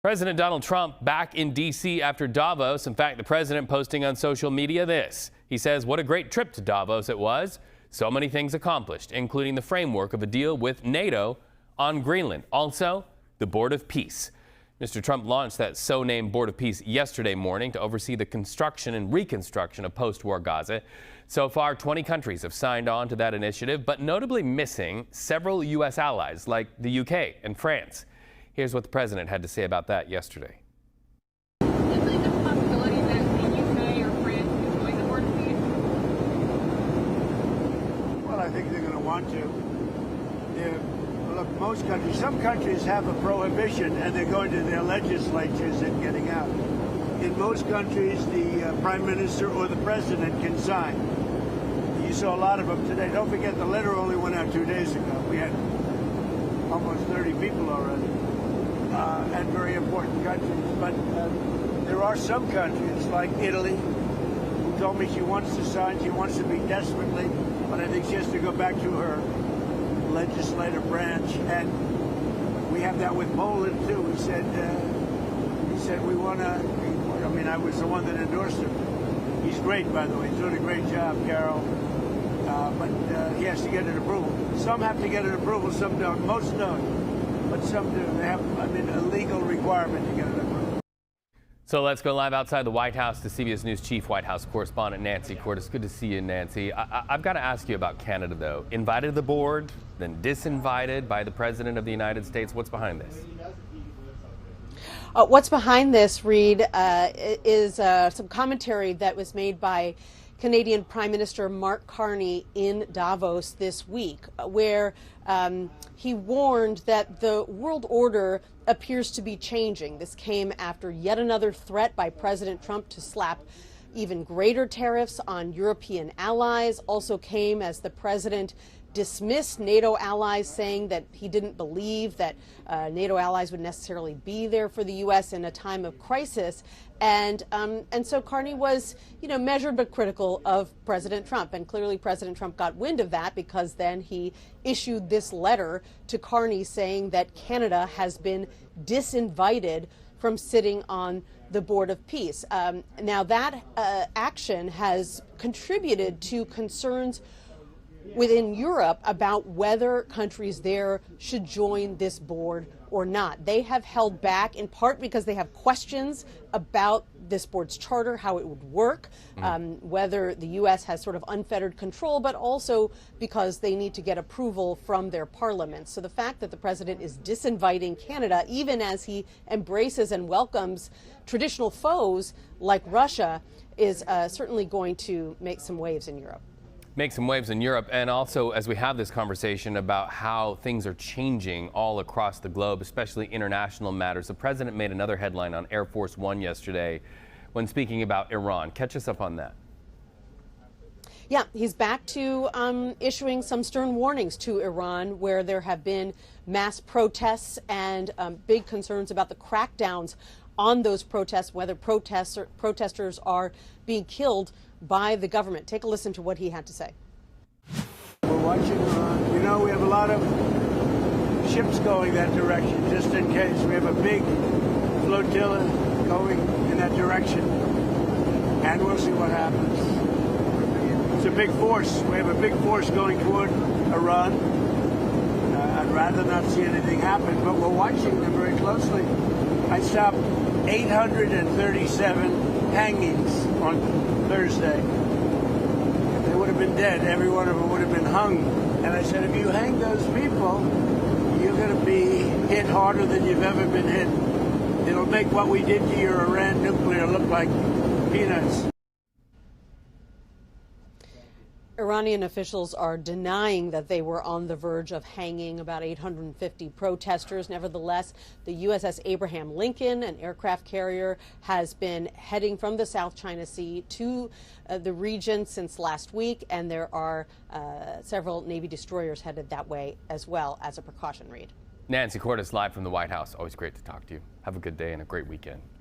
President Donald Trump back in D.C. after Davos. In fact, the president posting on social media this. He says, what a great trip to Davos it was. So many things accomplished, including the framework of a deal with NATO on Greenland. Also, the Board of Peace. Mr. Trump launched that so-named Board of Peace yesterday morning to oversee the construction and reconstruction of post-war Gaza. So far, 20 countries have signed on to that initiative, but notably missing several U.S. allies like the U.K. and France. Here's what the president had to say about that yesterday. Is there the possibility that the UK or France could join the Board of Peace? Well, I think they're going to want to. Look, most countries, some countries have a prohibition and they're going to their legislatures and getting out. In most countries, the prime minister or the president can sign. You saw a lot of them today. Don't forget, the letter only went out 2 days ago. We had almost 30 people already. And very important countries. But there are some countries like Italy who told me she wants to sign, she wants to be desperately, but I think she has to go back to her legislative branch. And we have that with Poland too. He said we want to, I mean, I was the one that endorsed him. He's great, by the way. He's doing a great job, Carol. But he has to get an approval. Some have to get an approval, some don't. Most don't. But some do. They have, a legal requirement to get it approved. So let's go live outside the White House to CBS News Chief White House correspondent Nancy Cordes. Good to see you, Nancy. I've got to ask you about Canada, though. Invited to the board, then disinvited by the President of the United States. What's behind this? What's behind this, Reed, is some commentary that was made by Canadian Prime Minister Mark Carney in Davos this week, where he warned that the world order appears to be changing. This came after yet another threat by President Trump to slap even greater tariffs on European allies. Also came as the president dismissed NATO allies, saying that he didn't believe that NATO allies would necessarily be there for the U.S. in a time of crisis. And so Carney was, measured but critical of President Trump. And clearly President Trump got wind of that, because then he issued this letter to Carney saying that Canada has been disinvited from sitting on the Board of Peace. Now that action has contributed to concerns within Europe about whether countries there should join this board or not. They have held back, in part because they have questions about this board's charter, how it would work, whether the U.S. has sort of unfettered control, but also because they need to get approval from their parliaments. So the fact that the president is disinviting Canada, even as he embraces and welcomes traditional foes like Russia, is certainly going to make some waves in Europe. Make some waves in Europe. And also, as we have this conversation about how things are changing all across the globe, especially international matters, the president made another headline on Air Force One yesterday when speaking about Iran. Catch us up on that. Yeah, he's back to issuing some stern warnings to Iran, where there have been mass protests and big concerns about the crackdowns on those protests, whether protesters are being killed by the government. Take a listen to what he had to say. We're watching Iran. We have a lot of ships going that direction, just in case. We have a big flotilla going in that direction, and we'll see what happens. It's a big force. We have a big force going toward Iran. I'd rather not see anything happen, but we're watching them very closely. I stopped 837 hangings on Thursday. They would have been dead. Every one of them would have been hung. And I said, if you hang those people, you're going to be hit harder than you've ever been hit. It'll make what we did to your Iran nuclear look like peanuts. Iranian officials are denying that they were on the verge of hanging about 850 protesters. Nevertheless, the USS Abraham Lincoln, an aircraft carrier, has been heading from the South China Sea to the region since last week, and there are several Navy destroyers headed that way as well as a precaution. Reed. Nancy Cordes live from the White House. Always great to talk to you. Have a good day and a great weekend.